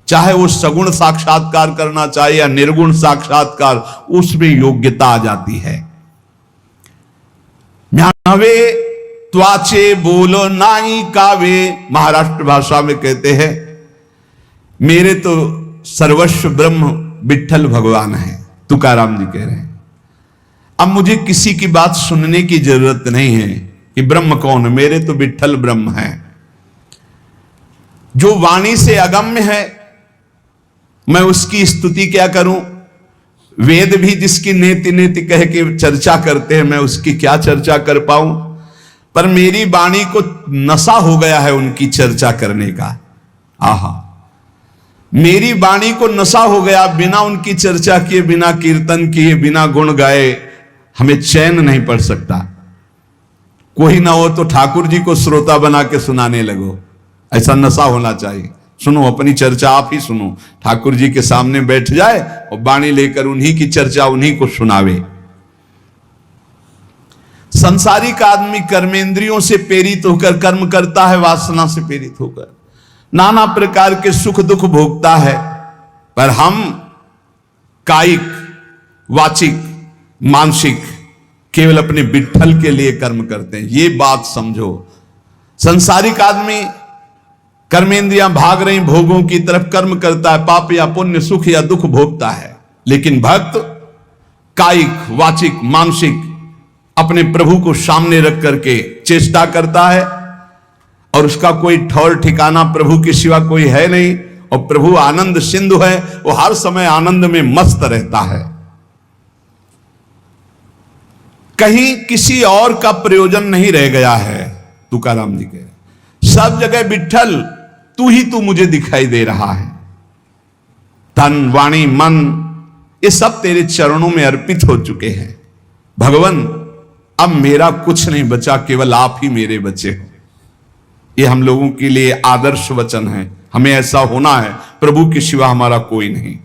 चाहे वो सगुण साक्षात्कार करना चाहे या निर्गुण साक्षात्कार, उसमें योग्यता आ जाती है। म्यावे त्वाचे बोलो नाई कावे, महाराष्ट्र भाषा में कहते हैं मेरे तो सर्वस्व ब्रह्म विठ्ठल भगवान है, तुकाराम जी कह रहे हैं। अब मुझे किसी की बात सुनने की जरूरत नहीं है कि ब्रह्म कौन है, मेरे तो विठ्ठल ब्रह्म है। जो वाणी से अगम्य है मैं उसकी स्तुति क्या करूं, वेद भी जिसकी नेति नेति कह के चर्चा करते हैं मैं उसकी क्या चर्चा कर पाऊं। पर मेरी वाणी को नशा हो गया है उनकी चर्चा करने का। आहा, मेरी वाणी को नशा हो गया, बिना उनकी चर्चा किए, बिना कीर्तन किए, बिना गुण गाए हमें चैन नहीं पड़ सकता। कोई ना हो तो ठाकुर जी को श्रोता बना के सुनाने लगो, ऐसा नशा होना चाहिए। सुनो, अपनी चर्चा आप ही सुनो, ठाकुर जी के सामने बैठ जाए और वाणी लेकर उन्हीं की चर्चा उन्हीं को सुनावे। संसारिक आदमी कर्मेंद्रियों से प्रेरित होकर कर्म करता है, वासना से प्रेरित होकर नाना प्रकार के सुख दुख भोगता है। पर हम कायिक, वाचिक, मानसिक केवल अपने विठ्ठल के लिए कर्म करते हैं। ये बात समझो। संसारिक आदमी कर्मेंद्रियां भाग रही भोगों की तरफ, कर्म करता है, पाप या पुण्य, सुख या दुख भोगता है। लेकिन भक्त कायिक, वाचिक, मानसिक अपने प्रभु को सामने रख करके चेष्टा करता है और उसका कोई ठौर ठिकाना प्रभु के सिवा कोई है नहीं। और प्रभु आनंद सिंधु है, वो हर समय आनंद में मस्त रहता है। कहीं किसी और का प्रयोजन नहीं रह गया है। तुकाराम जी कह, सब जगह विठ्ठल तू मुझे दिखाई दे रहा है। तन, वाणी, मन ये सब तेरे चरणों में अर्पित हो चुके हैं। भगवान अब मेरा कुछ नहीं बचा, केवल आप ही मेरे बचे हो। ये हम लोगों के लिए आदर्श वचन है। हमें ऐसा होना है, प्रभु के सिवा हमारा कोई नहीं।